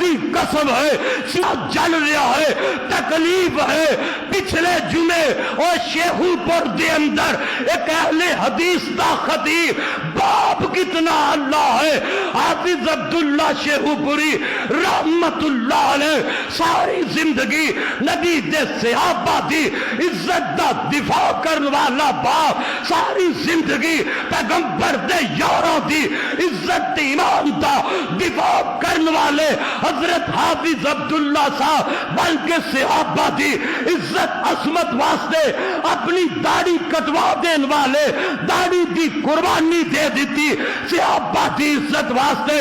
دی قسم ہے سیاہ جل رہا ہے، تکلیف ہے۔ پچھلے جمعے اور شیخو پور دے اندر ایک اہل حدیث دا خطیب، باپ کتنا اللہ ہے، حافظ عبداللہ شیخو پوری رحمت اللہ علیہ، ساری زندگی نبی دے صحابہ دی عزت دا دفاع کرنے والا باپ، ساری زندگی پیغمبر دے یاروں دی عزت ایمان دا دفاع کرنے والے حضرت حافظ عبداللہ صاحب، بلکہ صحابہ دی عزت عظمت واسطے اپنی داڑھی کٹوا دین والے، داڑھی دی قربانی دے دیتی صحابہ دی عزت واسطے۔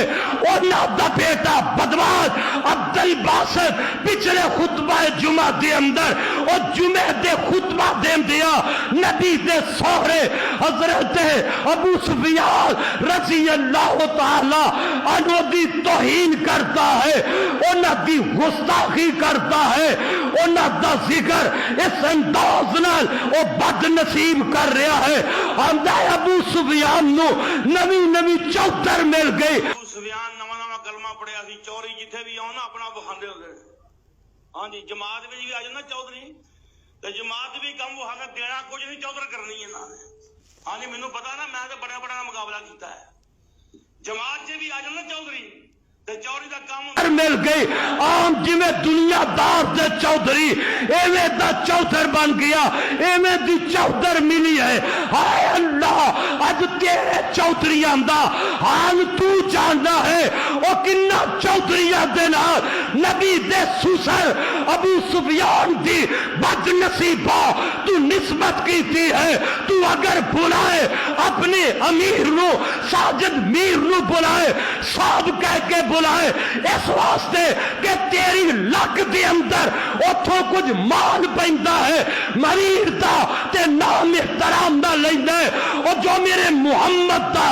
اونا دا بیٹا بدماش عبدالباسط پچھلے خطبہ جمعہ دے اندر اور جمعہ دے خطبہ دین دیا نبی دے سوہرے حضرت ابو سفیان رضی اللہ تعالی عنہ دی توہین کرتا ہے، اونا دی گستاخی کرتا ہے، اونا دا ذکر اس انداز نال او بد نصیب کر رہا ہے۔ آمدہ ابو سفیان نو نوی نوی چوتر مل گئی۔ ابو سفیان نواں نواں کلمہ پڑھیا سی، چوری جتھے بھی آؤ نا اپنا بخاندے ہوندے۔ ہاں جی، جماعت بھی آ جانا چودھری تے جماعت بھی کم وہاں دینا کچھ نہیں، چودھر کرنی ہے نا۔ ہاں جی، مینوں پتا نا، میں تے بڑا بڑا مقابلہ کیتا ہے۔ جماعت سے بھی آ جانا چودھری تے چوری دا کام مل گئی۔ عام جی میں دنیا دار دے چودھری ایویں دا چودھر بن گیا، ایویں دی چودھر ملی ہے۔ ہائے اللہ، اج تیرے چودھریاں دا حال تو جاندا ہے، او کنا چودھریاں دے نال نبی دے سسر ابو سفیان دی بد نصیبہ تو نسبت کیتی ہے۔ تو اگر بلائے اپنے امیر نو، ساجد میر نو بلائے، صاحب کہہ کے بلائے، اس واسطے کہ تیری لک دے اندر اتھوں کچھ مال پیندا ہے، مریر دا تے نام احترام دا لیندا ہے۔ اور جو میرے محمد دا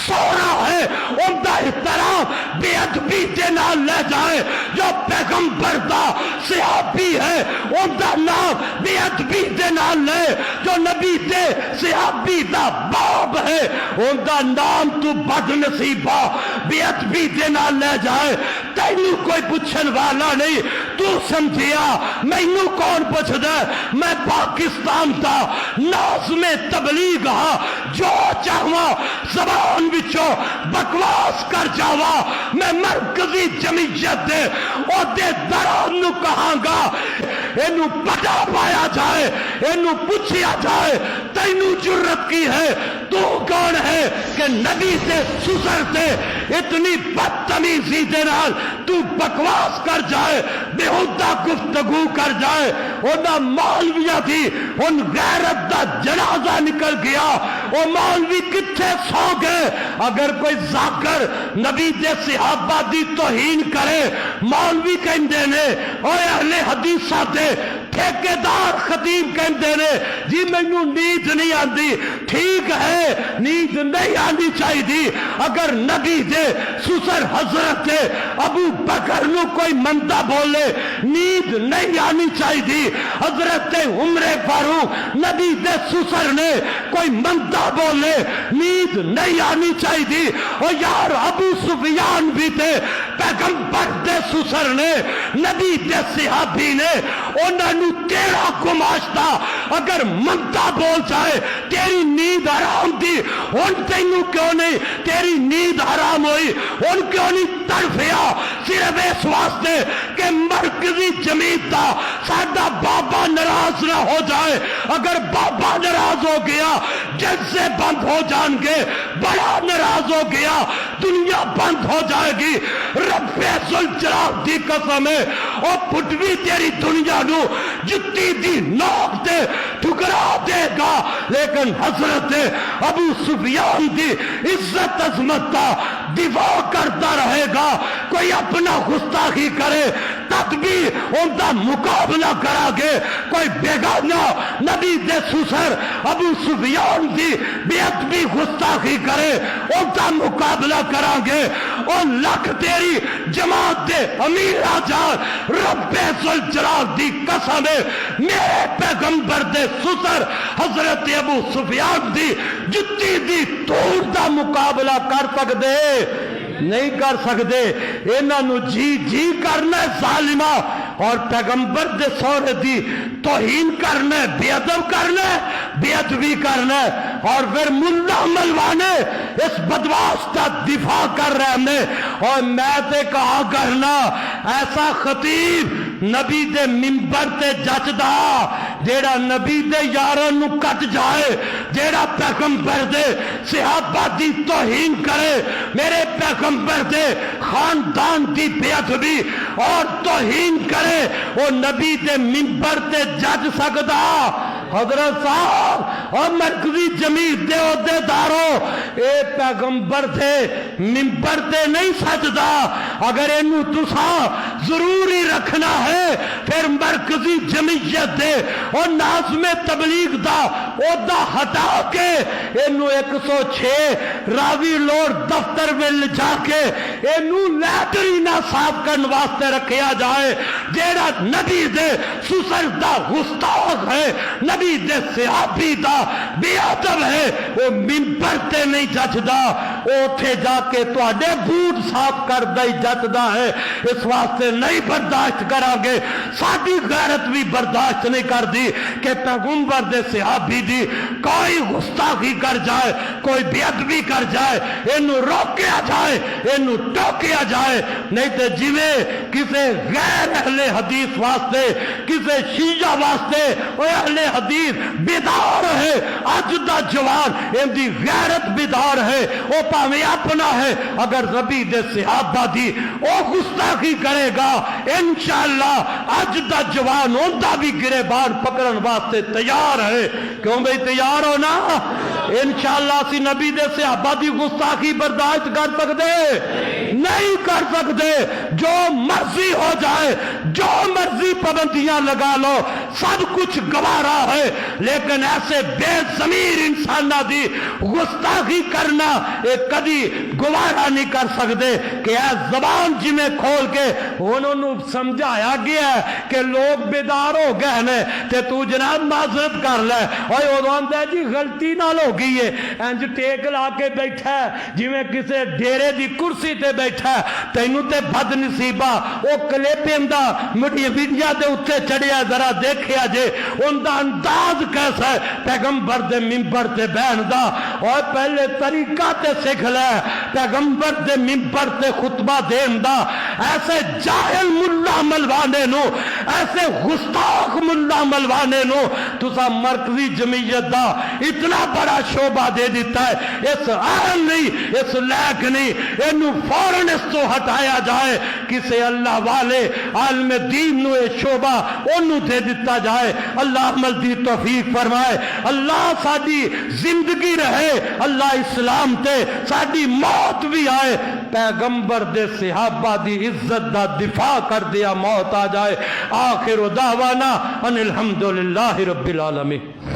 سونا ہے ان دا احترام بے ادبی دے نال لے جائے، جو پیغمبر دا صحابی ہے ان دا نام بے ادبی دے نال لے، جو نبی دے صحابی دا باب ہے ان دا نام تو بد نصیبہ بے ادبی دے نال لے جائے۔ تینوں کوئی پوچھن والا نہیں، تو سمجھیا مینوں کون پوچھدا ہے؟ میں پاکستان دا ناظم تبلیغ ہاں، جو چاہواں زبان وچوں بکواس کر جاواں، میں مرکزی جمعیت دے عہدے داران نوں کہاں گا اینوں پٹا پایا جائے، اینوں پوچھیا جائے تینوں جرت کی ہے، تو کون ہے کہ نبی سے سسر سے اتنی بدتمیزی دے نال تو بکواس کر جائے، بےہودہ گفتگو کر جائے۔ اونا مولویہ تھی، ان غیرت دا جنازہ نکل گیا، او مولوی کتھے سو گئے۔ اگر کوئی ذاکر نبی دے صحابہ دی توہین کرے، مولوی کہندے نے اوے اہل حدیثاں تے ٹھیکیدار خطیب کہندے نے جی مینوں نیند نہیں آندی۔ ٹھیک ہے، نیند نہیں آنی چاہیے۔ اگر نبی دے سسر حضرت ابو بکر نو کوئی مندہ بولے نیند نہیں آنی چاہیے، حضرت عمر فاروق نبی دے سسر نے کوئی مندہ بولے نیند نہیں آنی چاہیے۔ اور یار ابو سفیان بھی تھے، پیغمبر دے سسر نے، نبی دے صحابی نے، انہاں نو تیرا گماشتا اگر مندہ بول جائے تیری نیند حرام دی، ان تینوں کیوں نہیں تیری نیند حرام ہوئی؟ ان کیوں نہیں تڑفیا؟ صرف اس واسطے کہ مرکزی جمعیت دا سادہ بابا ناراض نہ ہو جائے۔ اگر بابا ناراض ہو گیا جلسے بند ہو جان گے، بڑا ناراض ہو گیا دنیا بند ہو جائے گی۔ رب ذوالجلال دی قسم ہے، اور پٹوی تیری دنیا نو جتی دی نوک دے ٹھکرا دے گا، لیکن حضرت ابو سفیان دی عزت عظمت دا دفاع کرتا رہے گا۔ کوئی اپنا گستاخی کرے تک بھی ان دا مقابلہ کرا گے، کوئی بیگانہ نبی دے سسر ابو سفیان دی بے ادبی گستاخی کرے ان دا مقابلہ کرا گے۔ اور لکھ تیری جماعت دے امیر آجان رب ذوالجلال دی قسم ہے، میرے پیغمبر دے سسر حضرت ابو سفیان دی جتی دی توڑ دا مقابلہ کر سکدے نہیں کر سکتے انہاں نو جی جی کرنا ہے ظالمہ اور پیغمبر دے سورے دی توہین کرنا ہے بے ادب کرنا ہے بے ادبی کرنا ہے اور پھر ملا ملوانے اس بدواس کا دفاع کر رہے ہیں اور میں تے کہا کرنا ایسا خطیب نبی دے منبر تے جچدا جیڑا نبی دے یاراں نو کٹ جائے جیڑا پیغمبر دے صحابہ دی توہین کرے میرے پیغمبر دے خاندان دی بے ادبی اور توہین کرے وہ نبی دے منبر تے جج سکدا حضرت صاحب اور مرکزی جمیعت دے عہدے دارو اے پیغمبر دے منبر تے نہیں سجدا اگر اینو تساں ضروری رکھنا ہے پھر مرکزی جمعیت دے اور ناظم تبلیغ دا عہدہ ہٹا کے اینو 106 راوی لوڑ دفتر میں جا کے اینو لیٹرینا صاف کرن واسطے رکھیا جائے جیڑا نبی دے سسر دا گستاخ ہے نبی دے صحابی دا بے ادب ہے وہ منبر تے نہیں جچدا اوتھے جا کے تواڈے بوٹ صاف کر دے جچدا ہے اس واسطے نہیں برداشت کرا گے ساڈی غیرت بھی برداشت نہیں کر دی کہ پیغمبر دے صحابی دی کوئی گستاخی کر جائے کوئی بے ادبی کر جائے اینو روکیا جائے اینو ٹوکیا جائے نہیں تے جویں کسے غیر اہل حدیث واسطے کسے شیعہ واسطے وہ اہل حدیث بیدار ہے اج دا جوان ان دی غیرت بیدار ہے وہ پاویں اپنا ہے اگر نبی دے صحابہ دی او گستاخی کرے گا انشاءاللہ اج دا جوان اوندا بھی گریبان پکڑن واسطے تیار ہے کیوں بھئی تیار ہو نا انشاءاللہ سی نبی دے صحابہ دی گستاخی برداشت کر سکتے نہیں کر سکتے جو مرضی ہو جائے جو مرضی پابندیاں لگا لو سب کچھ گوارا ہے لیکن ایسے بے ضمیر انسانہ دی گستاخی کرنا ایک کدی گوارا نہیں کر سکتے کہ اے زبان جی میں کھول کے انہوں نے سمجھایا گیا ہے کہ لوگ بیدار ہو گئے ہیں تے تو جناب معذرت کر لے اور وہ آندا ہے جی غلطی نال ہو گئی ہے انج ٹیک لا کے بیٹھا ہے جی میں کسے ڈیرے دی کرسی تے بیٹھا ہے تینوں تے بد نصیبہ او کلیپیندا میڈیا دے اوتے چڑھیا ذرا دیکھیا جے ان دا انداز کیسا ہے پیغمبر دے منبر تے بہن دا اور پہلے طریقہ تے سکھ لے پیغمبر دے منبر تے خطبہ دین دا ایسے جاہل ملا ملوانے نو ایسے گستاخ ملا ملوانے نو تسا مرکزی جمعیت دا اتنا بڑا شعبہ دے دیتا ہے اس آن نہیں اس لیک نہیں انو فوراں اس تو ہٹایا جائے کسے اللہ والے عالم دین نو اے شعبہ انو دے دیتا جائے اللہ عمل دی توفیق فرمائے اللہ ساڈی زندگی رہے اللہ اسلام تے ساڈی موت بھی آئے پیغمبر دے صحابہ دی عزت دا دفاع کر دیا موت آ جائے آخر دعوانا ان الحمدللہ رب العالمین